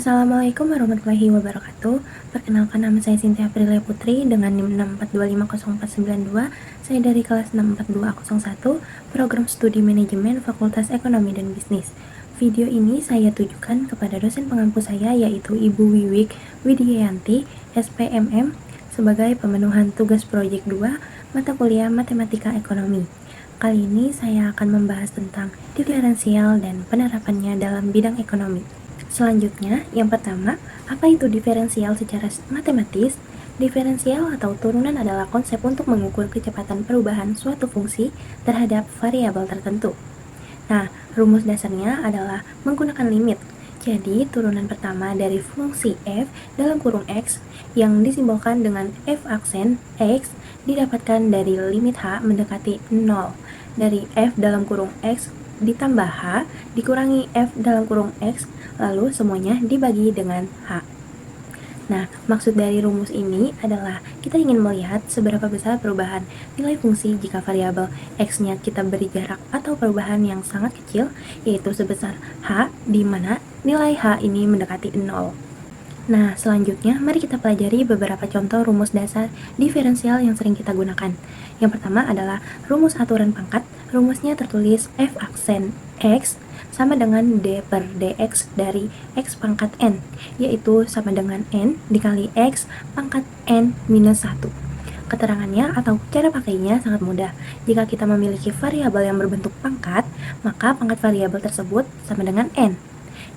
Assalamualaikum warahmatullahi wabarakatuh. Perkenalkan, nama saya Cynthia Aprilia Putri dengan NIM 6425042. Saya dari kelas 64201, Program Studi Manajemen Fakultas Ekonomi dan Bisnis. Video ini saya tujukan kepada dosen pengampu saya, yaitu Ibu Wiwik Widianti, SPMM, sebagai pemenuhan tugas proyek 2 mata kuliah Matematika Ekonomi. Kali ini saya akan membahas tentang diferensial dan penerapannya dalam bidang ekonomi. Selanjutnya, yang pertama, apa itu diferensial secara matematis? Diferensial atau turunan adalah konsep untuk mengukur kecepatan perubahan suatu fungsi terhadap variabel tertentu. Nah, rumus dasarnya adalah menggunakan limit. Jadi, turunan pertama dari fungsi f dalam kurung x yang disimbolkan dengan f aksen x didapatkan dari limit h mendekati 0 dari f dalam kurung x ditambah h dikurangi f dalam kurung x, lalu semuanya dibagi dengan h. Nah, maksud dari rumus ini adalah kita ingin melihat seberapa besar perubahan nilai fungsi jika variabel x-nya kita beri jarak atau perubahan yang sangat kecil, yaitu sebesar h, di mana nilai h ini mendekati 0. Nah, selanjutnya mari kita pelajari beberapa contoh rumus dasar diferensial yang sering kita gunakan. Yang pertama adalah rumus aturan pangkat. Rumusnya tertulis f aksen x sama dengan d per dx dari x pangkat n, yaitu sama dengan n dikali x pangkat n minus 1. Keterangannya atau cara pakainya sangat mudah. Jika kita memiliki variabel yang berbentuk pangkat, maka pangkat variabel tersebut sama dengan n.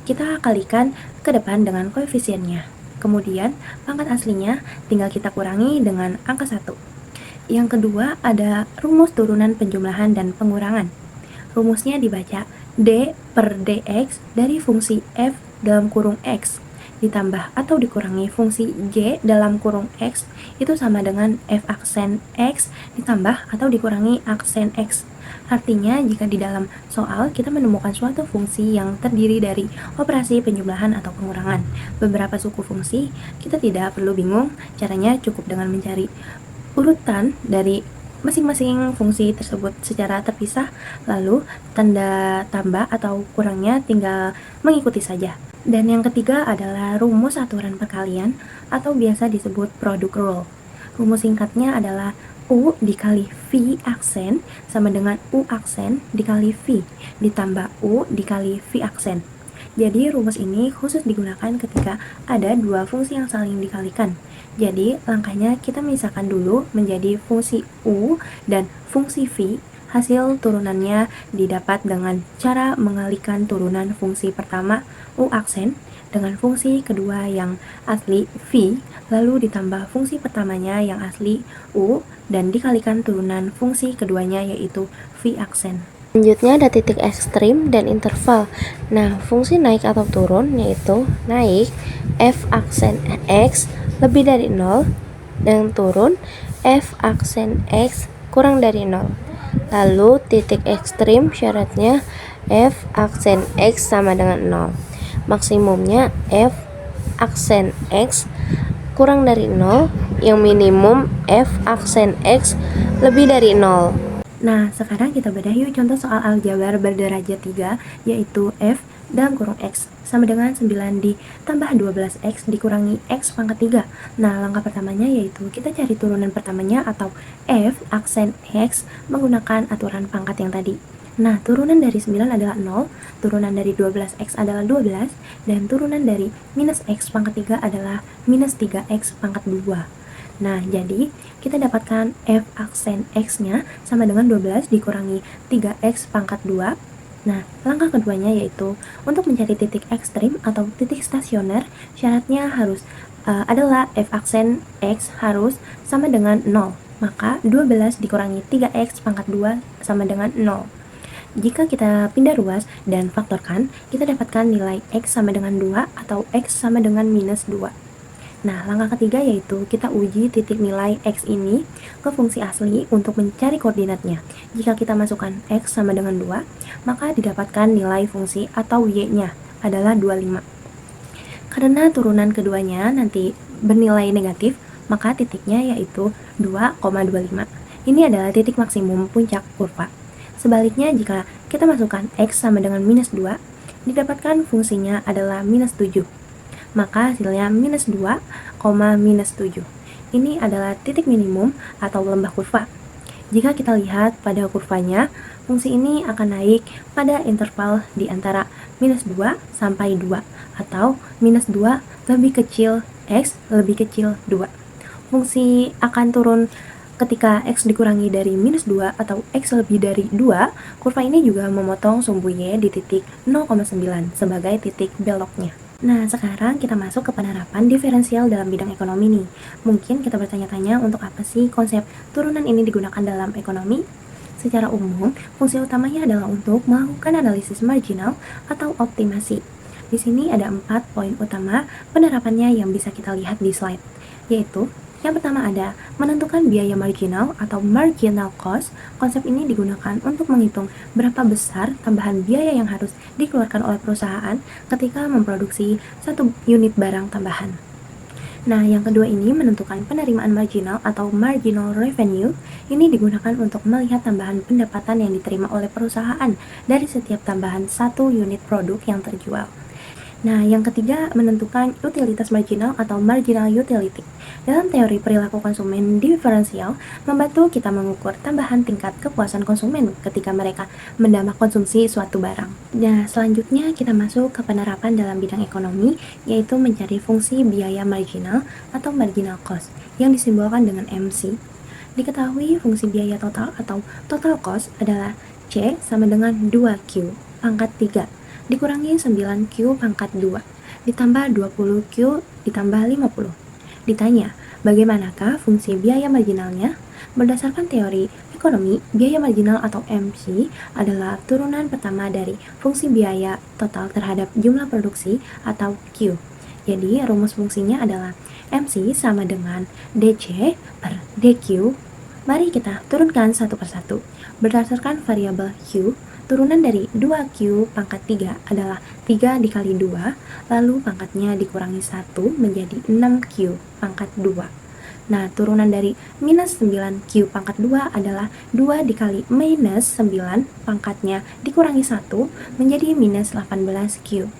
Kita kalikan ke depan dengan koefisiennya. Kemudian, pangkat aslinya tinggal kita kurangi dengan angka 1. Yang kedua ada rumus turunan penjumlahan dan pengurangan. Rumusnya dibaca d per dx dari fungsi f dalam kurung x ditambah atau dikurangi fungsi j dalam kurung x itu sama dengan f aksen x ditambah atau dikurangi aksen x. Artinya, jika di dalam soal kita menemukan suatu fungsi yang terdiri dari operasi penjumlahan atau pengurangan beberapa suku fungsi, kita tidak perlu bingung, caranya cukup dengan mencari urutan dari masing-masing fungsi tersebut secara terpisah, lalu tanda tambah atau kurangnya tinggal mengikuti saja. Dan yang ketiga adalah rumus aturan perkalian atau biasa disebut product rule. Rumus singkatnya adalah U dikali V aksen sama dengan U aksen dikali V ditambah U dikali V aksen. Jadi rumus ini khusus digunakan ketika ada dua fungsi yang saling dikalikan. Jadi langkahnya kita misalkan dulu menjadi fungsi U dan fungsi V. Hasil turunannya didapat dengan cara mengalikan turunan fungsi pertama U aksen dengan fungsi kedua yang asli V, lalu ditambah fungsi pertamanya yang asli U, dan dikalikan turunan fungsi keduanya yaitu V aksen. Selanjutnya ada titik ekstrim dan interval. Nah, fungsi naik atau turun yaitu naik F aksen X lebih dari 0 dan turun F aksen X kurang dari 0. Lalu titik ekstrim syaratnya F aksen X sama dengan 0. Maksimumnya F aksen X kurang dari 0, yang minimum F aksen X lebih dari 0. Nah, sekarang kita bedah yuk contoh soal aljabar berderajat 3, yaitu F dalam kurung X sama dengan 9 ditambah 12X dikurangi X pangkat 3. Nah, langkah pertamanya yaitu kita cari turunan pertamanya atau F aksen X menggunakan aturan pangkat yang tadi. Nah, turunan dari 9 adalah 0, turunan dari 12X adalah 12, dan turunan dari minus X pangkat 3 adalah minus 3X pangkat 2. Nah, jadi kita dapatkan F aksen X-nya sama dengan 12 dikurangi 3X pangkat 2. Nah, langkah keduanya yaitu untuk mencari titik ekstrim atau titik stasioner, syaratnya harus adalah F aksen X harus sama dengan 0. Maka 12 dikurangi 3X pangkat 2 sama dengan 0. Jika kita pindah ruas dan faktorkan, kita dapatkan nilai X sama dengan 2 atau X sama dengan minus 2. Nah, langkah ketiga yaitu kita uji titik nilai X ini ke fungsi asli untuk mencari koordinatnya. Jika kita masukkan X sama dengan 2, maka didapatkan nilai fungsi atau Y-nya adalah 25. Karena turunan keduanya nanti bernilai negatif, maka titiknya yaitu 2,25. Ini adalah titik maksimum puncak kurva. Sebaliknya, jika kita masukkan X sama dengan minus 2, didapatkan fungsinya adalah minus 7. maka hasilnya minus 2, minus 7. Ini adalah titik minimum atau lembah kurva. Jika kita lihat pada kurvanya, fungsi ini akan naik pada interval di antara minus 2 sampai 2, atau minus 2 lebih kecil X lebih kecil 2. Fungsi akan turun ketika X dikurangi dari minus 2 atau X lebih dari 2, kurva ini juga memotong sumbu Y di titik 0,9 sebagai titik beloknya. Nah, sekarang kita masuk ke penerapan diferensial dalam bidang ekonomi nih. Mungkin kita bertanya-tanya untuk apa sih konsep turunan ini digunakan dalam ekonomi? Secara umum, fungsi utamanya adalah untuk melakukan analisis marginal atau optimasi. Di sini ada 4 poin utama penerapannya yang bisa kita lihat di slide, yaitu yang pertama ada menentukan biaya marginal atau marginal cost. Konsep ini digunakan untuk menghitung berapa besar tambahan biaya yang harus dikeluarkan oleh perusahaan ketika memproduksi satu unit barang tambahan. Nah, yang kedua ini menentukan penerimaan marginal atau marginal revenue. Ini digunakan untuk melihat tambahan pendapatan yang diterima oleh perusahaan dari setiap tambahan satu unit produk yang terjual. Nah, yang ketiga menentukan utilitas marginal atau marginal utility. Dalam teori perilaku konsumen diferensial, membantu kita mengukur tambahan tingkat kepuasan konsumen ketika mereka menambah konsumsi suatu barang. Nah, selanjutnya kita masuk ke penerapan dalam bidang ekonomi, yaitu mencari fungsi biaya marginal atau marginal cost, yang disimbolkan dengan MC. Diketahui fungsi biaya total atau total cost adalah C sama dengan 2Q pangkat 3 dikurangi 9Q pangkat 2 ditambah 20Q ditambah 50. Ditanya, bagaimanakah fungsi biaya marginalnya? Berdasarkan teori ekonomi, biaya marginal atau MC adalah turunan pertama dari fungsi biaya total terhadap jumlah produksi atau Q. Jadi, rumus fungsinya adalah MC sama dengan DC per DQ. Mari kita turunkan satu persatu. Berdasarkan variabel Q, turunan dari 2Q pangkat 3 adalah 3 dikali 2, lalu pangkatnya dikurangi 1 menjadi 6Q pangkat 2. Nah, turunan dari minus 9Q pangkat 2 adalah 2 dikali minus 9 pangkatnya dikurangi 1 menjadi minus 18Q.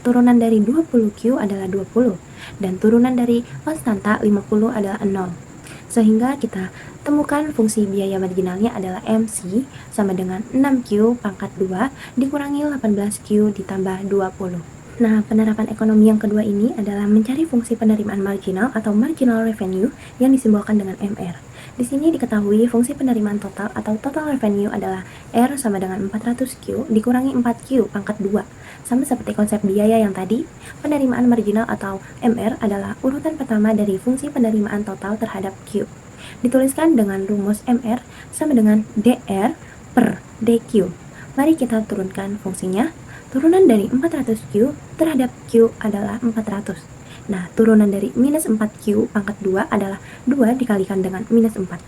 Turunan dari 20Q adalah 20, dan turunan dari konstanta 50 adalah 0. Sehingga kita temukan fungsi biaya marginalnya adalah MC sama dengan 6Q pangkat 2 dikurangi 18Q ditambah 20. Nah, penerapan ekonomi yang kedua ini adalah mencari fungsi penerimaan marginal atau marginal revenue yang disimbolkan dengan MR. Di sini diketahui fungsi penerimaan total atau total revenue adalah R sama dengan 400Q dikurangi 4Q pangkat 2. Sama seperti konsep biaya yang tadi, penerimaan marginal atau MR adalah urutan pertama dari fungsi penerimaan total terhadap Q. Dituliskan dengan rumus MR sama dengan DR per DQ. Mari kita turunkan fungsinya. Turunan dari 400Q terhadap Q adalah 400. Nah, turunan dari minus 4Q pangkat 2 adalah 2 dikalikan dengan minus 4.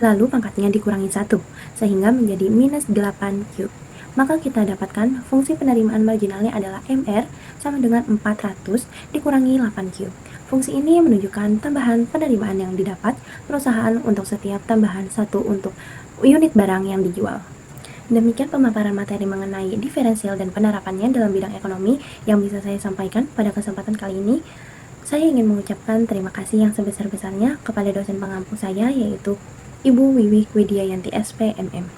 Lalu pangkatnya dikurangi 1, sehingga menjadi minus 8Q. Maka kita dapatkan fungsi penerimaan marginalnya adalah MR sama dengan 400 dikurangi 8Q. Fungsi ini menunjukkan tambahan penerimaan yang didapat perusahaan untuk setiap tambahan satu untuk unit barang yang dijual. Demikian pemaparan materi mengenai diferensial dan penerapannya dalam bidang ekonomi yang bisa saya sampaikan pada kesempatan kali ini. Saya ingin mengucapkan terima kasih yang sebesar-besarnya kepada dosen pengampu saya, yaitu Ibu Wiwik Widiayanti SPMM,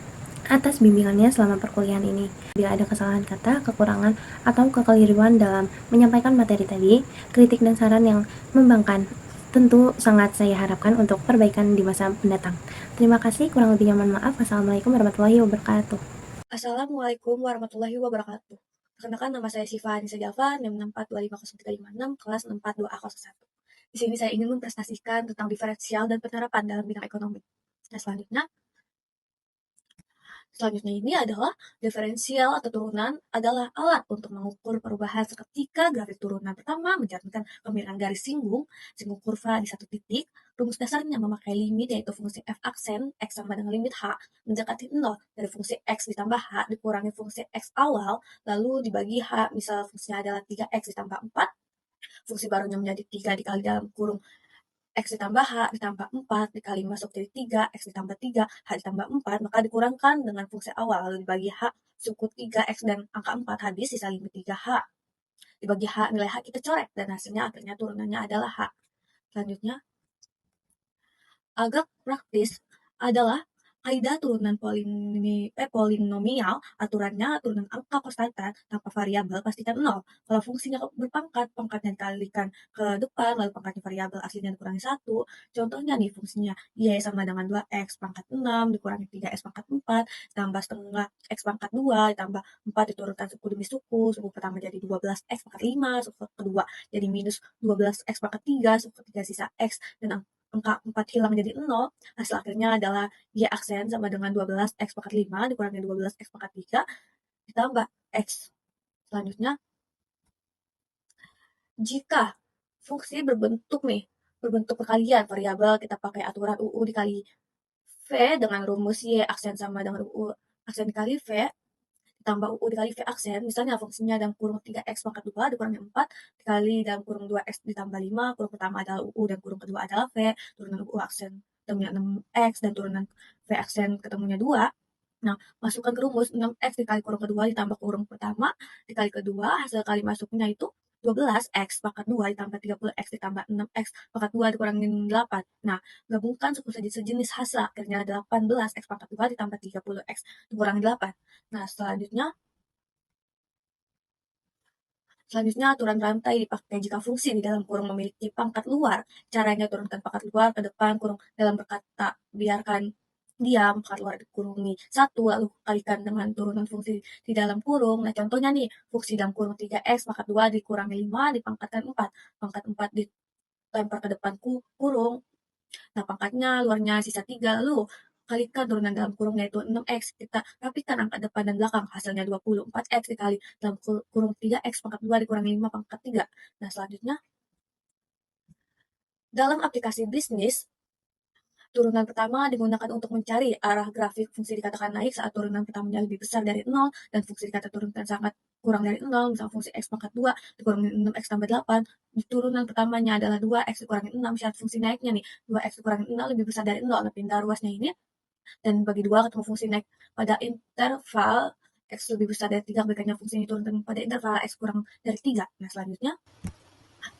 atas bimbingannya selama perkuliahan ini. Bila ada kesalahan kata, kekurangan, atau kekeliruan dalam menyampaikan materi tadi, kritik dan saran yang membangkan tentu sangat saya harapkan untuk perbaikan di masa mendatang. Terima kasih, kurang lebihnya mohon maaf. Wassalamualaikum warahmatullahi wabarakatuh. Assalamualaikum warahmatullahi wabarakatuh. Perkenalkan, nama saya Siva Anissa Java, NIM 6425356, kelas 642A01. Di sini saya ingin mempresentasikan tentang diferensial dan penerapan dalam bidang ekonomi. Nah, Selanjutnya ini adalah diferensial atau turunan adalah alat untuk mengukur perubahan seketika grafik turunan pertama mencerminkan kemiringan garis singgung kurva di satu titik. Rumus dasarnya memakai limit, yaitu fungsi f aksen x sama dengan limit h mendekati 0 dari fungsi x ditambah h dikurangi fungsi x awal lalu dibagi h, misal fungsinya adalah 3x ditambah 4, fungsi barunya menjadi 3 dikali dalam kurung X ditambah H ditambah 4 dikali masuk jadi 3, X ditambah 3, H ditambah 4, maka dikurangkan dengan fungsi awal, lalu dibagi H suku 3, X dan angka 4, habis sisa limit 3H. Dibagi H, nilai H kita coret, dan hasilnya akhirnya turunannya adalah H. Selanjutnya, agak praktis adalah kaidah turunan polinomial. Aturannya turunan angka konstanta tanpa variabel pastikan 0. Kalau fungsinya berpangkat, pangkatnya dikalikan ke depan, lalu pangkatnya variabel aslinya dikurangi 1. Contohnya nih, fungsinya Y sama dengan 2X pangkat 6 dikurangi 3X pangkat 4, tambah setengah X pangkat 2, ditambah 4 diturunkan suku demi suku. Suku pertama jadi 12X pangkat 5, suku kedua jadi minus 12X pangkat 3, suku ketiga sisa X, dan angka 4 hilang jadi 0, hasil akhirnya adalah Y aksen sama dengan 12X pangkat 5 dikurangi 12X pangkat 3 ditambah X. Selanjutnya, jika fungsi berbentuk perkalian variabel, kita pakai aturan UU dikali V dengan rumus Y aksen sama dengan UU aksen dikali V, ditambah UU dikali V aksen, misalnya fungsinya dalam kurung 3X pangkat 2 dikurangi 4, dikali dalam kurung 2X ditambah 5, kurung pertama adalah UU dan kurung kedua adalah V, turunan UU aksen ketemunya 6X dan turunan V aksen ketemunya 2. Nah, masukkan ke rumus 6X dikali kurung kedua ditambah kurung pertama dikali kedua, hasil kali masuknya itu 12X pangkat 2 ditambah 30X ditambah 6X pangkat 2 dikurangi 8. Nah, gabungkan suku sejenis hasil akhirnya 18X pangkat 2 ditambah 30X dikurangi 8. Nah, selanjutnya aturan rantai dipakai jika fungsi di dalam kurung memiliki pangkat luar. Caranya turunkan pangkat luar ke depan kurung dalam berkata biarkan diam, pangkat luar dikurungi 1, lalu kalikan dengan turunan fungsi di dalam kurung. Nah, contohnya nih, fungsi dalam kurung 3X pangkat 2 dikurangi 5 dipangkatkan 4. Pangkat 4 dilempar ke depan kurung. Nah, pangkatnya luarnya sisa 3, lalu kalikan turunan dalam kurung yaitu 6X. Kita rapikan angka depan dan belakang, hasilnya 24X dikali dalam kurung 3X pangkat 2 dikurangi 5 pangkat 3. Nah, selanjutnya, dalam aplikasi bisnis, turunan pertama digunakan untuk mencari arah grafik fungsi dikatakan naik saat turunan pertamanya lebih besar dari 0 dan fungsi dikata turunkan sangat kurang dari 0, misalnya fungsi X pangkat 2 dikurangi 6X tambah 8, turunan pertamanya adalah 2X dikurangi 6, syarat fungsi naiknya nih, 2X dikurangi 0 lebih besar dari 0, nah pindah ruasnya ini, dan bagi 2 ketemu fungsi naik pada interval X lebih besar dari 3, berikannya fungsi ini turunkan pada interval X kurang dari 3. Nah, selanjutnya,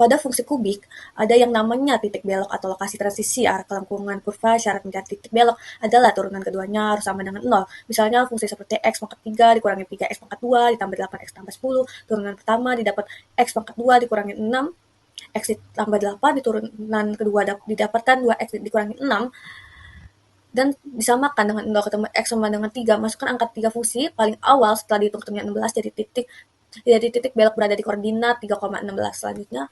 pada fungsi kubik, ada yang namanya titik belok atau lokasi transisi arah kelengkungan kurva. Syarat mencari titik belok adalah turunan keduanya harus sama dengan 0. Misalnya fungsi seperti X pangkat 3 dikurangi 3X pangkat 2 ditambah 8X tambah 10. Turunan pertama didapat X pangkat 2 dikurangi 6, X ditambah 8, di turunan kedua didapatkan 2X dikurangi 6, dan disamakan dengan 0 ketemu X sama dengan 3. Masukkan angka 3 fungsi paling awal setelah dihitung ketemunya 16 jadi titik belok berada di koordinat 3,16. Selanjutnya,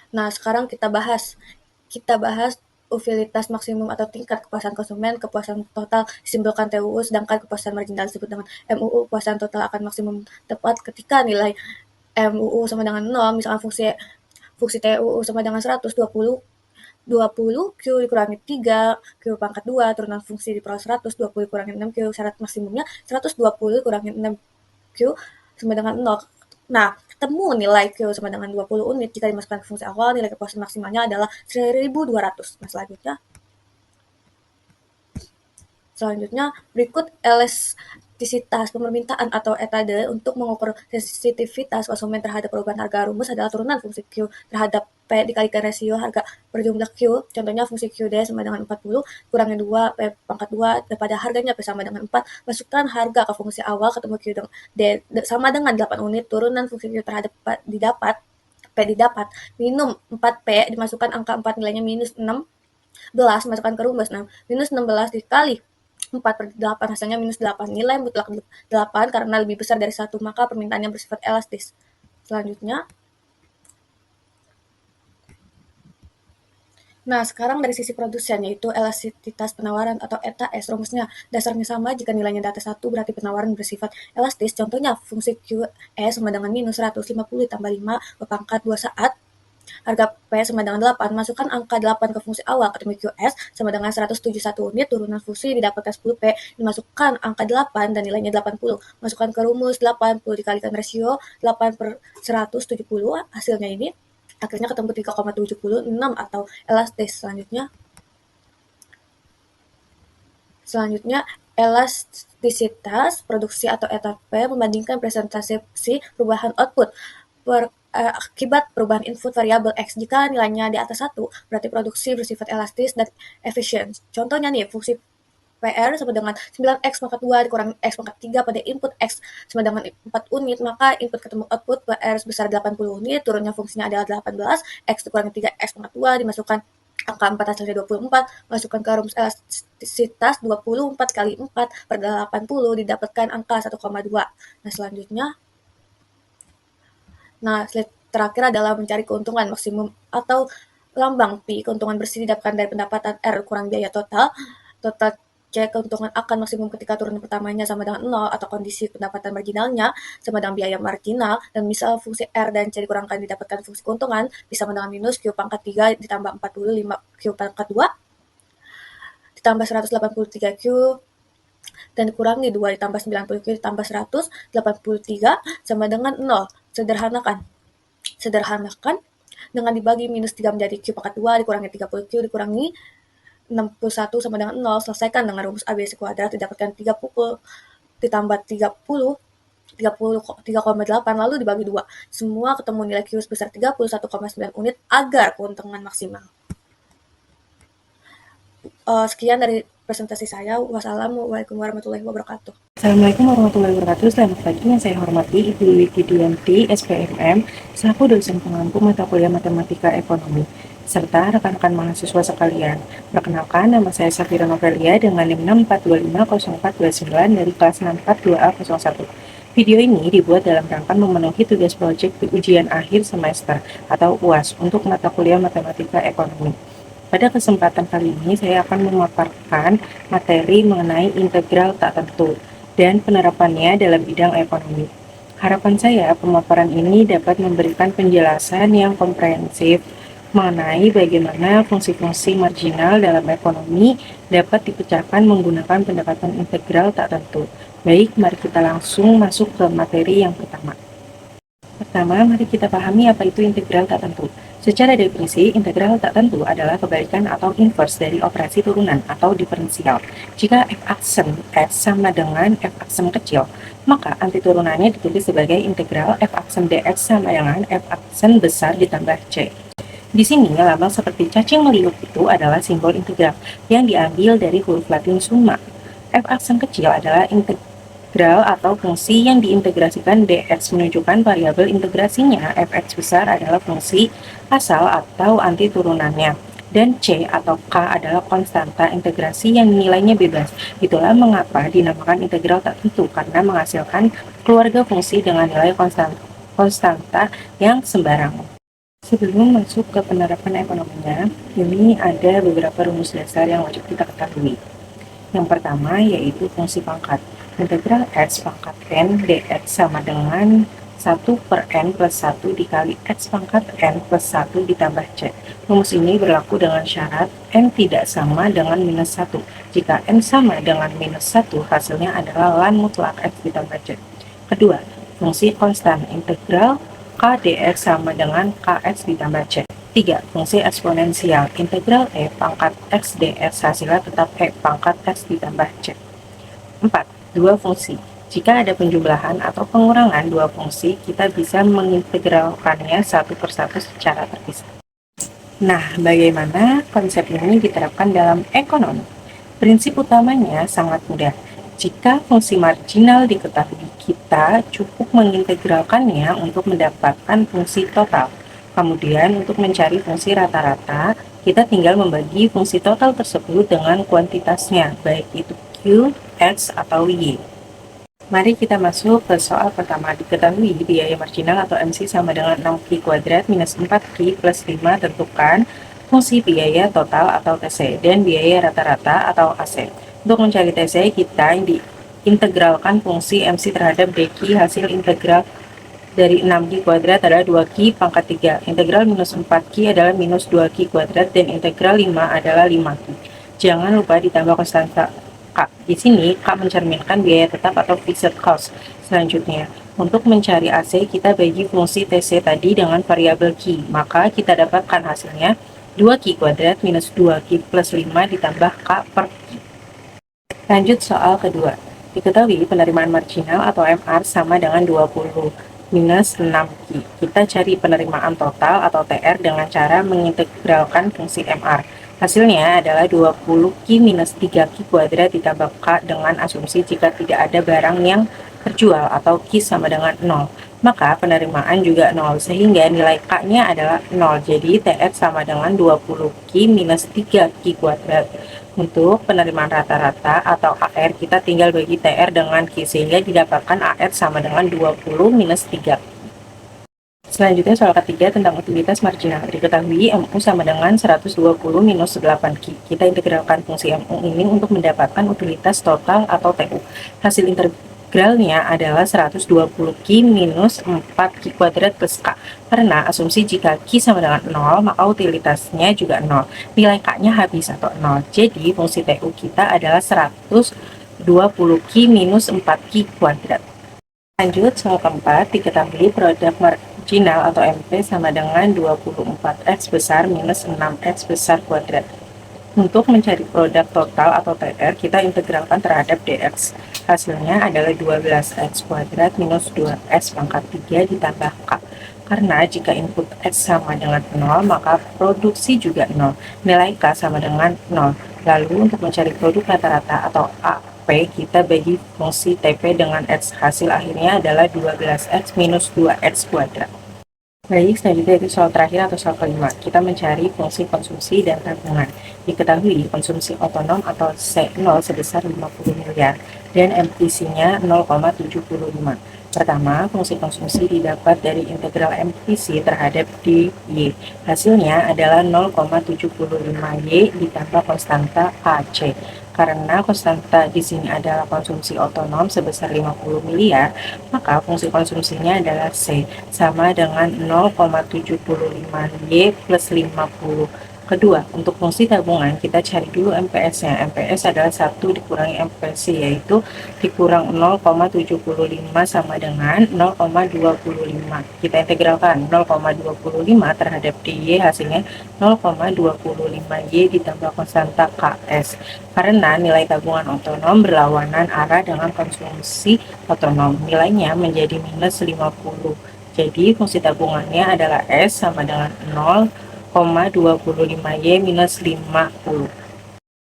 nah, sekarang kita bahas utilitas maksimum atau tingkat kepuasan konsumen. Kepuasan total disimpulkan TUU, sedangkan kepuasan marginal disebut dengan MUU. Kepuasan total akan maksimum tepat ketika nilai MUU sama dengan 0, misalkan fungsi TUU sama dengan 120 Q dikurangi 3, Q pangkat 2, turunan fungsi di peralat 120 dikurangi 6 Q, syarat maksimumnya 120 dikurangi 6 Q sama dengan 0. Nah, ketemu nilai Q sama dengan 20 unit jika dimasukkan ke fungsi awal, nilai kepuasan maksimalnya adalah 1200. Nah, selanjutnya berikut elastisitas permintaan atau etade untuk mengukur sensitivitas konsumen terhadap perubahan harga. Rumus adalah turunan fungsi Q terhadap P dikalikan rasio harga per jumlah Q. Contohnya fungsi QD sama dengan 40, kurangi 2, P pangkat 2, daripada harganya P sama dengan 4. Masukkan harga ke fungsi awal, ketemu Q D sama dengan 8 unit. Turunan fungsi Q terhadap P didapat, minum 4P, dimasukkan angka 4 nilainya minus 16, masukkan ke rumus. Nah, minus 16 dikali 4 per 8, hasilnya minus 8. Nilai mutlak 8 karena lebih besar dari 1, maka permintaannya bersifat elastis. Selanjutnya, nah, sekarang dari sisi produsen, yaitu elastisitas penawaran atau ETS. Rumusnya dasarnya sama jika nilainya di atas 1, berarti penawaran bersifat elastis. Contohnya, fungsi QE sama dengan minus 150 tambah 5 berpangkat 2 saat harga P sama dengan 8, masukkan angka 8 ke fungsi awal, ketemu QS sama dengan 171 unit, turunan fungsi didapatkan 10P, dimasukkan angka 8 dan nilainya 80, masukkan ke rumus 80 dikalikan rasio 8 per 170, hasilnya ini akhirnya ketemu 3,76 atau elastis. Selanjutnya elastisitas produksi atau ETP membandingkan presentasi perubahan output akibat perubahan input variabel X. Jika nilainya di atas 1, berarti produksi bersifat elastis dan efisien. Contohnya nih, fungsi PR sama dengan 9X pangkat 2 dikurangi X pangkat 3 pada input X sama dengan 4 unit, maka input ketemu output PR sebesar 80 unit, turunnya fungsinya adalah 18, X dikurangi 3X pangkat 2, dimasukkan angka 4 hasilnya 24, masukkan ke rumus elastisitas 24 kali 4 per 80, didapatkan angka 1,2. Nah, selanjutnya, slide terakhir adalah mencari keuntungan maksimum atau lambang P. Keuntungan bersih didapatkan dari pendapatan R kurang biaya total. Total C, keuntungan akan maksimum ketika turunan pertamanya sama dengan 0 atau kondisi pendapatan marginalnya sama dengan biaya marginal. Dan misal fungsi R dan C dikurangkan didapatkan fungsi keuntungan bisa sama dengan minus Q pangkat 3 ditambah 45 Q pangkat 2 ditambah 183 Q dan dikurangi 2 ditambah 90 Q ditambah 183 sama dengan 0. Sederhanakan dengan dibagi minus 3 menjadi Q pangkat 2 dikurangi 30 Q dikurangi 61 sama dengan 0. Selesaikan dengan rumus ABC kuadrat, didapatkan 30 ditambah 30 3,8 lalu dibagi 2. Semua ketemu nilai Q sebesar 31,9 unit agar keuntungan maksimal. Sekian dari presentasi saya. Wassalamualaikum warahmatullahi wabarakatuh. Assalamualaikum warahmatullahi wabarakatuh. Selamat pagi, yang saya hormati Ibu Wikidianti, SPMM, selaku dosen pengampu mata kuliah Matematika Ekonomi, serta rekan-rekan mahasiswa sekalian. Perkenalkan, nama saya Safira Novelia dengan NIM 642504229 dari kelas 642A01. Video ini dibuat dalam rangka memenuhi tugas proyek ujian akhir semester atau UAS untuk mata kuliah Matematika Ekonomi. Pada kesempatan kali ini saya akan memaparkan materi mengenai integral tak tentu dan penerapannya dalam bidang ekonomi. Harapan saya pemaparan ini dapat memberikan penjelasan yang komprehensif mengenai bagaimana fungsi-fungsi marginal dalam ekonomi dapat dipecahkan menggunakan pendekatan integral tak tentu. Baik, mari kita langsung masuk ke materi yang pertama. Pertama, mari kita pahami apa itu integral tak tentu. Secara definisi, integral tak tentu adalah kebalikan atau inverse dari operasi turunan atau diferensial. Jika f aksen S sama dengan f aksen kecil, maka antiturunannya ditulis sebagai integral f aksen dx sama dengan f aksen besar ditambah c. Di sini, lambang seperti cacing meliuk itu adalah simbol integral yang diambil dari huruf Latin summa. F aksen kecil adalah integral atau fungsi yang diintegrasikan dx menunjukkan variabel integrasinya. Fx besar adalah fungsi asal atau anti turunannya, dan C atau K adalah konstanta integrasi yang nilainya bebas. Itulah mengapa dinamakan integral tak tentu, karena menghasilkan keluarga fungsi dengan nilai konstanta yang sembarangan. Sebelum masuk ke penerapan ekonominya, ini ada beberapa rumus dasar yang wajib kita ketahui. Yang pertama yaitu fungsi pangkat. Integral x pangkat n dx sama dengan 1 per n plus 1 dikali x pangkat n plus 1 ditambah c. Rumus ini berlaku dengan syarat n tidak sama dengan minus 1. Jika n sama dengan minus 1, hasilnya adalah lan mutlak x ditambah c. Kedua, fungsi konstan. Integral k dx sama dengan kx ditambah c. 3. Fungsi eksponensial. Integral e pangkat x dx hasilnya tetap e pangkat x ditambah c. 4. Dua fungsi. Jika ada penjumlahan atau pengurangan dua fungsi, kita bisa mengintegralkannya satu persatu secara terpisah. Nah, bagaimana konsep ini diterapkan dalam ekonomi? Prinsip utamanya sangat mudah. Jika fungsi marginal diketahui, kita cukup mengintegralkannya untuk mendapatkan fungsi total. Kemudian, untuk mencari fungsi rata-rata, kita tinggal membagi fungsi total tersebut dengan kuantitasnya, baik itu Q, X, atau Y. Mari kita masuk ke soal pertama. Diketahui biaya marginal atau MC sama dengan 6Q kuadrat minus 4Q plus 5. Tentukan fungsi biaya total atau TC dan biaya rata-rata atau AC. Untuk mencari TC, kita diintegralkan fungsi MC terhadap DQ. Hasil integral dari 6Q kuadrat adalah 2Q pangkat 3. Integral minus 4Q adalah minus 2Q kuadrat dan integral 5 adalah 5Q. Jangan lupa ditambah konstanta K. Di sini K mencerminkan biaya tetap atau fixed cost. Selanjutnya, untuk mencari AC, kita bagi fungsi TC tadi dengan variabel Q. Maka kita dapatkan hasilnya 2Q kuadrat minus 2Q plus 5 ditambah K per Q. Lanjut soal kedua. Diketahui penerimaan marginal atau MR sama dengan 20 minus 6Q. Kita cari penerimaan total atau TR dengan cara mengintegralkan fungsi MR. Hasilnya adalah 20Q minus 3Q kuadrat ditambah K dengan asumsi jika tidak ada barang yang terjual atau Q sama dengan 0. Maka penerimaan juga 0, sehingga nilai K-nya adalah 0. Jadi TR sama dengan 20Q minus 3Q kuadrat. Untuk penerimaan rata-rata atau AR, kita tinggal bagi TR dengan Q, sehingga didapatkan AR sama dengan 20 minus 3. Selanjutnya soal ketiga tentang utilitas marginal. Diketahui MU sama dengan 120 minus 8Q. Kita integralkan fungsi MU ini untuk mendapatkan utilitas total atau TU. Hasil integralnya adalah 120Q minus 4Q kuadrat plus K. Karena asumsi jika Q sama dengan 0, maka utilitasnya juga 0. Nilai K-nya habis atau 0. Jadi fungsi TU kita adalah 120Q minus 4Q kuadrat. Lanjut, soal keempat, diketahui produk marginal atau MP sama dengan 24X besar minus 6X besar kuadrat. Untuk mencari produk total atau TR, kita integralkan terhadap DX. Hasilnya adalah 12X kuadrat minus 2X pangkat 3 ditambah K. Karena jika input X sama dengan 0, maka produksi juga 0. Nilai K sama dengan 0. Lalu untuk mencari produk rata-rata atau AP, kita bagi fungsi TP dengan X. Hasil akhirnya adalah 12X minus 2X kuadrat. Baik, selanjutnya itu soal terakhir atau soal kelima. Kita mencari fungsi konsumsi dan tabungan. Diketahui konsumsi otonom atau C0 sebesar 50 miliar dan MPC-nya 0,75. Pertama, fungsi konsumsi didapat dari integral MPC terhadap DY. Hasilnya adalah 0,75Y ditambah konstanta AC. Karena konstanta di sini adalah konsumsi otonom sebesar 50 miliar, maka fungsi konsumsinya adalah C sama dengan 0,75Y plus 50. Kedua, untuk fungsi tabungan, kita cari dulu MPS-nya. MPS adalah 1 dikurangi MPC, yaitu dikurang 0,75 sama dengan 0,25. Kita integralkan 0,25 terhadap DY, hasilnya 0,25Y ditambah konstanta KS. Karena nilai tabungan otonom berlawanan arah dengan konsumsi otonom, nilainya menjadi minus 50. Jadi fungsi tabungannya adalah S sama dengan 0,25Y minus 50.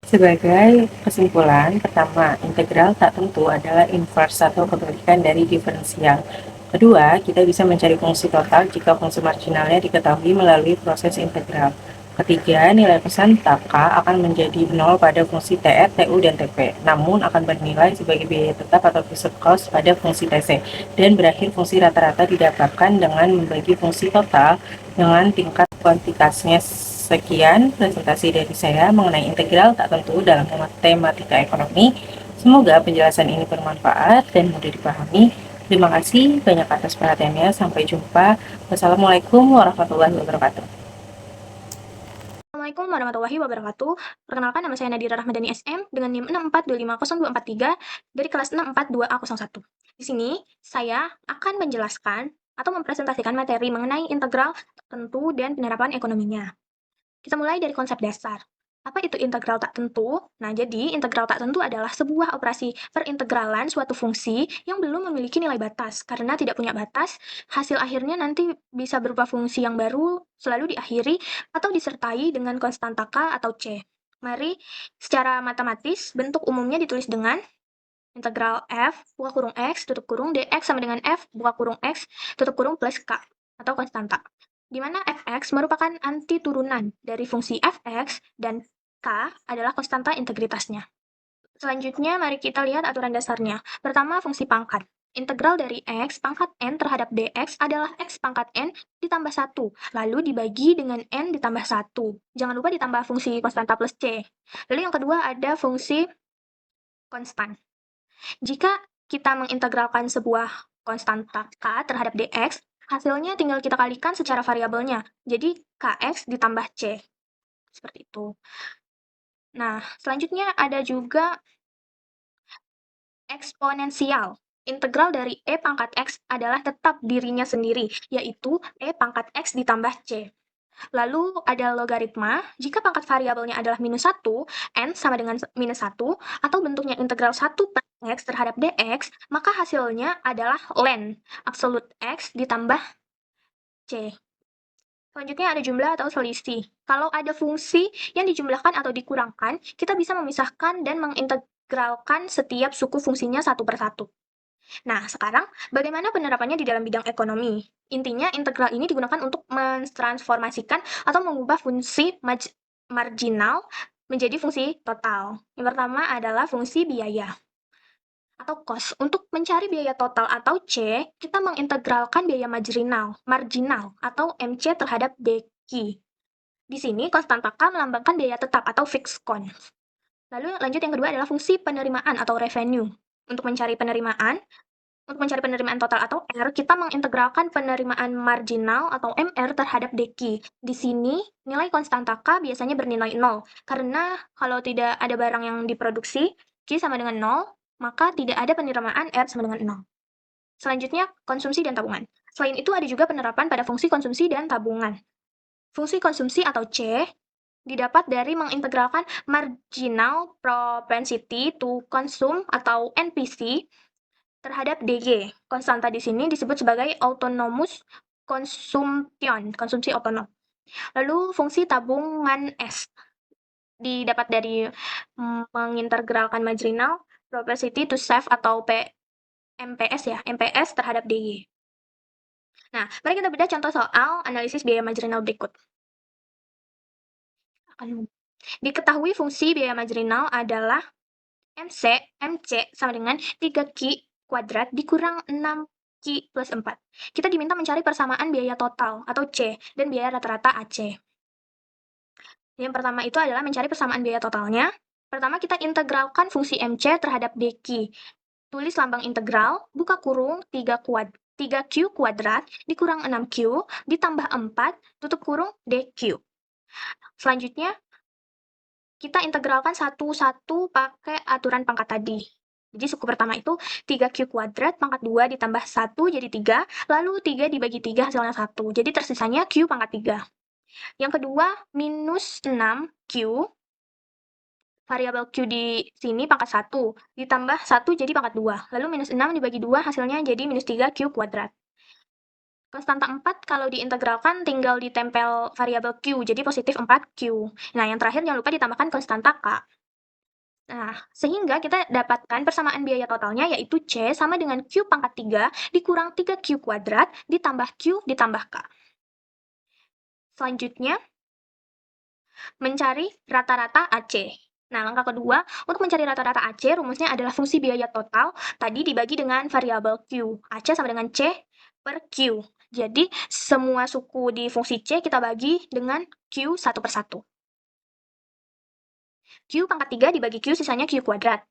Sebagai kesimpulan, pertama, integral tak tentu adalah inverse atau kebalikan dari diferensial. Kedua, kita bisa mencari fungsi total jika fungsi marginalnya diketahui melalui proses integral. Ketiga, nilai persenta K akan menjadi 0 pada fungsi TR, TU, dan TP, namun akan bernilai sebagai biaya tetap atau fixed cost pada fungsi TC, dan berakhir fungsi rata-rata didapatkan dengan membagi fungsi total dengan tingkat kuantitasnya. Sekian presentasi dari saya mengenai integral tak tentu dalam matematika ekonomi. Semoga penjelasan ini bermanfaat dan mudah dipahami. Terima kasih banyak atas perhatiannya. Sampai jumpa. Wassalamualaikum warahmatullahi wabarakatuh. Assalamualaikum warahmatullahi wabarakatuh. Perkenalkan, nama saya Nadira Rahmadani SM dengan NIM 6425023 dari kelas 642A01. Di sini saya akan menjelaskan atau mempresentasikan materi mengenai integral tertentu dan penerapan ekonominya. Kita mulai dari konsep dasar. Apa itu integral tak tentu? Nah, jadi integral tak tentu adalah sebuah operasi perintegralan suatu fungsi yang belum memiliki nilai batas. Karena tidak punya batas, hasil akhirnya nanti bisa berupa fungsi yang baru, selalu diakhiri atau disertai dengan konstanta K atau C. Mari, secara matematis, bentuk umumnya ditulis dengan integral f buka kurung x tutup kurung dx sama dengan f buka kurung x tutup kurung plus k atau konstanta, di mana fx merupakan anti turunan dari fungsi fx dan k adalah konstanta integritasnya. Selanjutnya, mari kita lihat aturan dasarnya. Pertama, fungsi pangkat. Integral dari x pangkat n terhadap dx adalah x pangkat n ditambah 1, lalu dibagi dengan n ditambah 1. Jangan lupa ditambah fungsi konstanta plus c. Lalu yang kedua ada fungsi konstan. Jika kita mengintegralkan sebuah konstanta k terhadap dx, hasilnya tinggal kita kalikan secara variabelnya. Jadi kx ditambah c. Seperti itu. Nah, selanjutnya ada juga eksponensial. Integral dari e pangkat x adalah tetap dirinya sendiri, yaitu e pangkat x ditambah c. Lalu ada logaritma, jika pangkat variabelnya adalah minus 1, n sama dengan minus 1, atau bentuknya integral 1 per x terhadap dx, maka hasilnya adalah ln, absolut x ditambah c. Selanjutnya ada jumlah atau selisih. Kalau ada fungsi yang dijumlahkan atau dikurangkan, kita bisa memisahkan dan mengintegralkan setiap suku fungsinya satu per satu. Nah, sekarang bagaimana penerapannya di dalam bidang ekonomi? Intinya, integral ini digunakan untuk mentransformasikan atau mengubah fungsi marginal menjadi fungsi total. Yang pertama adalah fungsi biaya atau cost. Untuk mencari biaya total atau C, kita mengintegralkan biaya marginal atau MC terhadap DQ. Di sini, konstanta K melambangkan biaya tetap atau fixed cost. Lalu lanjut yang kedua adalah fungsi penerimaan atau revenue. Untuk mencari penerimaan total atau R, kita mengintegralkan penerimaan marginal atau MR terhadap DQ. Di sini, nilai konstanta K biasanya bernilai 0, karena kalau tidak ada barang yang diproduksi, Q sama dengan 0, maka tidak ada penerimaan R sama dengan 0. Selanjutnya, konsumsi dan tabungan. Selain itu, ada juga penerapan pada fungsi konsumsi dan tabungan. Fungsi konsumsi atau C didapat dari mengintegralkan marginal propensity to consume atau NPC terhadap DY. Konstanta di sini disebut sebagai autonomous consumption, konsumsi otonom. Lalu fungsi tabungan S didapat dari mengintegralkan marginal propensity to save atau MPS terhadap DY. Nah, mari kita bedah contoh soal analisis biaya marginal berikut. Diketahui fungsi biaya marginal adalah MC sama dengan 3Q kuadrat dikurang 6Q plus 4. Kita diminta mencari persamaan biaya total atau C dan biaya rata-rata AC. Yang pertama itu adalah mencari persamaan biaya totalnya. Pertama kita integralkan fungsi MC terhadap DQ. Tulis lambang integral, buka kurung 3Q kuadrat dikurang 6Q ditambah 4, tutup kurung DQ. Selanjutnya, kita integralkan satu-satu pakai aturan pangkat tadi. Jadi suku pertama itu 3Q kuadrat pangkat 2 ditambah 1 jadi 3, lalu 3 dibagi 3 hasilnya 1. Jadi tersisanya Q pangkat 3. Yang kedua, minus 6Q, variabel Q di sini pangkat 1, ditambah 1 jadi pangkat 2. Lalu minus 6 dibagi 2 hasilnya jadi minus 3Q kuadrat. Konstanta 4 kalau diintegralkan tinggal ditempel variabel Q, jadi positif 4Q. Nah, yang terakhir jangan lupa ditambahkan konstanta K. Nah, sehingga kita dapatkan persamaan biaya totalnya yaitu C sama dengan Q pangkat 3 dikurang 3Q kuadrat ditambah Q ditambah K. Selanjutnya, mencari rata-rata AC. Nah, langkah kedua, untuk mencari rata-rata AC, rumusnya adalah fungsi biaya total tadi dibagi dengan variabel Q. AC sama dengan C per Q. Jadi, semua suku di fungsi C kita bagi dengan Q satu per satu. Q pangkat 3 dibagi Q sisanya Q kuadrat.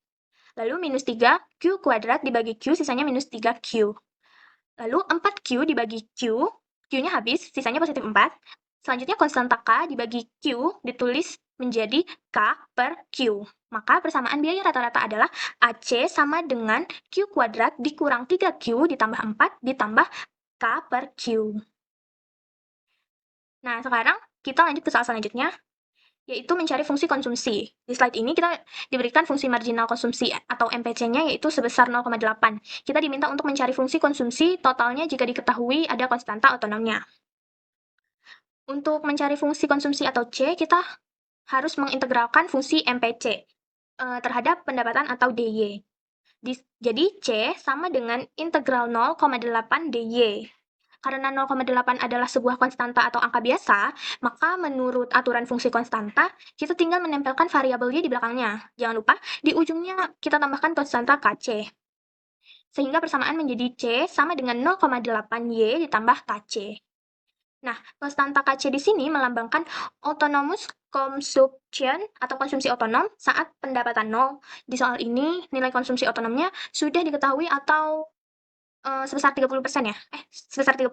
Lalu minus 3, Q kuadrat dibagi Q sisanya minus 3Q. Lalu 4Q dibagi Q, Q-nya habis, sisanya positif 4. Selanjutnya konstanta K dibagi Q ditulis menjadi K per Q. Maka persamaan biaya rata-rata adalah AC sama dengan Q kuadrat dikurang 3Q ditambah 4 ditambah K per Q. Nah, sekarang kita lanjut ke soal selanjutnya, yaitu mencari fungsi konsumsi. Di slide ini kita diberikan fungsi marginal konsumsi atau MPC-nya yaitu sebesar 0,8. Kita diminta untuk mencari fungsi konsumsi totalnya jika diketahui ada konstanta otonomnya. Untuk mencari fungsi konsumsi atau C, kita harus mengintegralkan fungsi MPC terhadap pendapatan atau DY. Jadi C sama dengan integral 0,8 DY. Karena 0,8 adalah sebuah konstanta atau angka biasa, maka menurut aturan fungsi konstanta, kita tinggal menempelkan variabel Y di belakangnya. Jangan lupa, di ujungnya kita tambahkan konstanta KC. Sehingga persamaan menjadi C sama dengan 0,8 Y ditambah KC. Nah, konstanta KC di sini melambangkan autonomous consumption atau konsumsi otonom saat pendapatan 0. Di soal ini, nilai konsumsi otonomnya sudah diketahui atau sebesar 30% ya? Sebesar 30.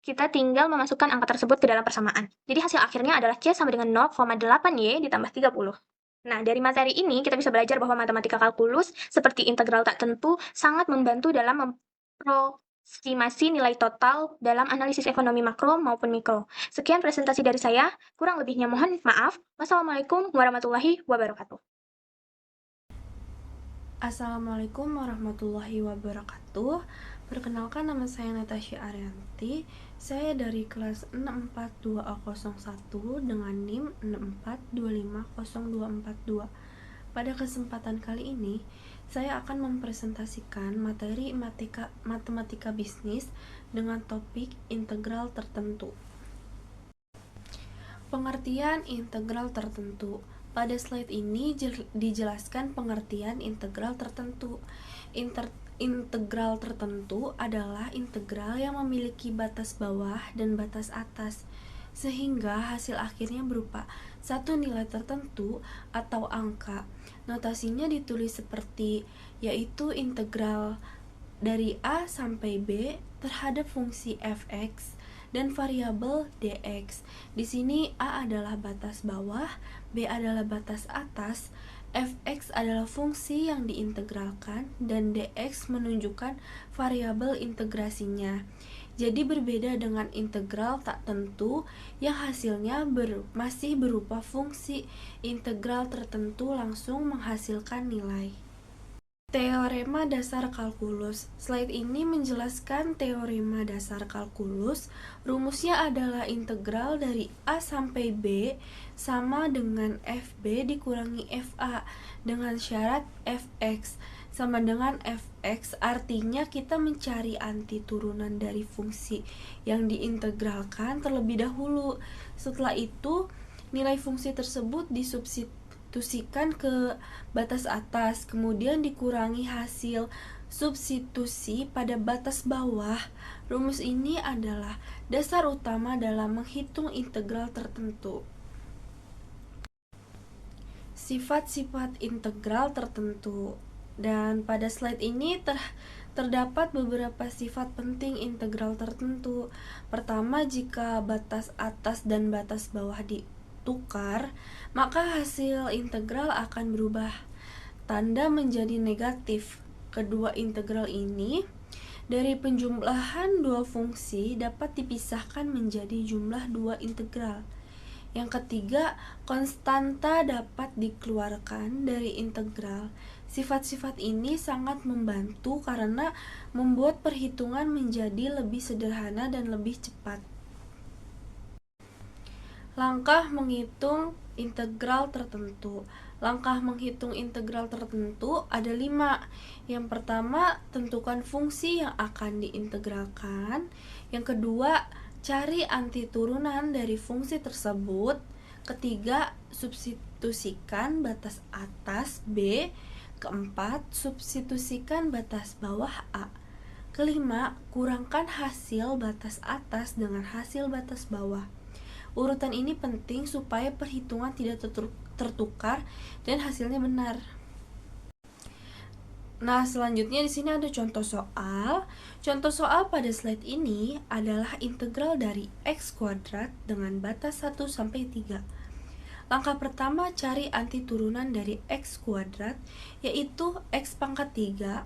Kita tinggal memasukkan angka tersebut ke dalam persamaan. Jadi hasil akhirnya adalah C sama dengan 0,8Y ditambah 30. Nah, dari materi ini kita bisa belajar bahwa matematika kalkulus seperti integral tak tentu sangat membantu dalam estimasi nilai total dalam analisis ekonomi makro maupun mikro. Sekian presentasi dari saya, kurang lebihnya mohon maaf. Wassalamualaikum warahmatullahi wabarakatuh. Assalamualaikum warahmatullahi wabarakatuh. Perkenalkan, nama saya Natasha Arianti. Saya dari kelas 642A01 dengan NIM 6425042. Pada kesempatan kali ini, saya akan mempresentasikan materi matematika bisnis dengan topik integral tertentu. Pengertian integral tertentu. Pada slide ini dijelaskan pengertian integral tertentu. Integral tertentu adalah integral yang memiliki batas bawah dan batas atas, sehingga hasil akhirnya berupa satu nilai tertentu atau angka. Notasinya ditulis seperti, yaitu integral dari A sampai B terhadap fungsi fx dan variabel dx. Di sini A adalah batas bawah, B adalah batas atas, fx adalah fungsi yang diintegralkan, dan dx menunjukkan variabel integrasinya. Jadi berbeda dengan integral tak tentu yang hasilnya masih berupa fungsi. Integral tertentu langsung menghasilkan nilai. Teorema dasar kalkulus. Slide ini menjelaskan teorema dasar kalkulus. Rumusnya adalah integral dari A sampai B sama dengan FB dikurangi FA dengan syarat Fx sama dengan Fx, artinya kita mencari anti turunan dari fungsi yang diintegralkan terlebih dahulu. Setelah itu, nilai fungsi tersebut disubstitusikan ke batas atas, kemudian dikurangi hasil substitusi pada batas bawah. Rumus ini adalah dasar utama dalam menghitung integral tertentu. Sifat-sifat integral tertentu. Dan pada slide ini terdapat beberapa sifat penting integral tertentu. Pertama, jika batas atas dan batas bawah ditukar, maka hasil integral akan berubah tanda menjadi negatif. Kedua integral ini dari penjumlahan dua fungsi dapat dipisahkan menjadi jumlah dua integral. Yang ketiga, konstanta dapat dikeluarkan dari integral. Sifat-sifat ini sangat membantu karena membuat perhitungan menjadi lebih sederhana dan lebih cepat. Langkah menghitung integral tertentu. Langkah menghitung integral tertentu ada 5. Yang pertama, tentukan fungsi yang akan diintegralkan. Yang kedua, cari anti turunan dari fungsi tersebut. Ketiga, substitusikan batas atas B. Keempat, substitusikan batas bawah A. Kelima, kurangkan hasil batas atas dengan hasil batas bawah. Urutan ini penting supaya perhitungan tidak tertukar dan hasilnya benar. Nah, selanjutnya di sini ada contoh soal. Contoh soal pada slide ini adalah integral dari x kuadrat dengan batas 1 sampai 3. Langkah pertama, cari anti turunan dari x kuadrat, yaitu x pangkat 3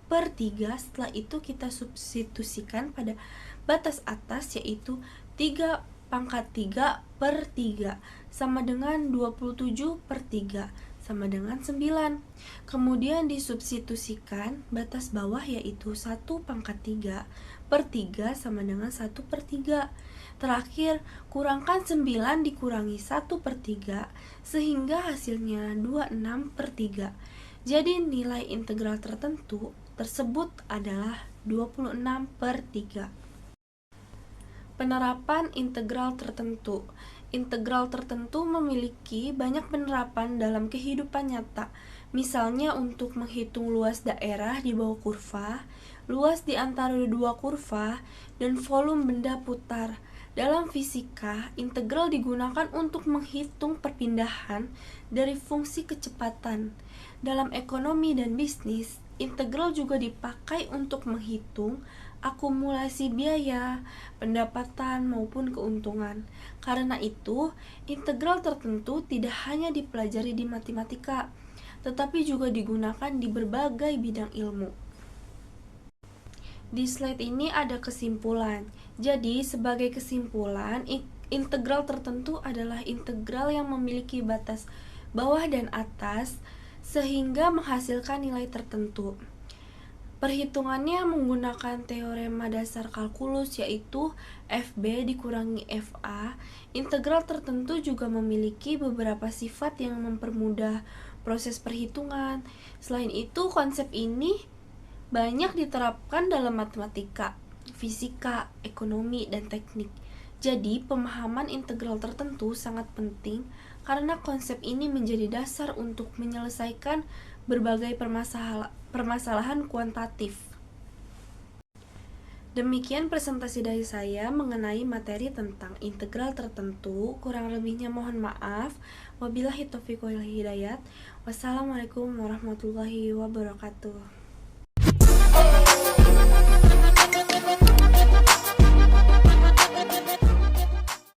per 3. Setelah itu kita substitusikan pada batas atas, yaitu 3 pangkat 3 per 3 sama dengan 27 per 3 sama dengan 9. Kemudian disubstitusikan batas bawah, yaitu 1 pangkat 3 per 3 sama dengan 1 per 3. Terakhir, kurangkan 9 dikurangi 1 per 3 sehingga hasilnya 26 per 3. Jadi nilai integral tertentu tersebut adalah 26 per 3. Penerapan integral tertentu. Integral tertentu memiliki banyak penerapan dalam kehidupan nyata. Misalnya untuk menghitung luas daerah di bawah kurva, luas di antara dua kurva, dan volume benda putar. Dalam fisika, integral digunakan untuk menghitung perpindahan dari fungsi kecepatan. Dalam ekonomi dan bisnis, integral juga dipakai untuk menghitung akumulasi biaya, pendapatan maupun keuntungan. Karena itu, integral tertentu tidak hanya dipelajari di matematika, tetapi juga digunakan di berbagai bidang ilmu. Di slide ini ada kesimpulan. Jadi, sebagai kesimpulan, integral tertentu adalah integral yang memiliki batas bawah dan atas sehingga menghasilkan nilai tertentu. Perhitungannya menggunakan teorema dasar kalkulus, yaitu FB dikurangi FA. Integral tertentu juga memiliki beberapa sifat yang mempermudah proses perhitungan. Selain itu, konsep ini banyak diterapkan dalam matematika, fisika, ekonomi, dan teknik. Jadi, pemahaman integral tertentu sangat penting karena konsep ini menjadi dasar untuk menyelesaikan berbagai permasalahan kuantitatif. Demikian presentasi dari saya mengenai materi tentang integral tertentu. Kurang lebihnya mohon maaf. Wabillahi taufiq wal hidayat. Wassalamualaikum warahmatullahi wabarakatuh.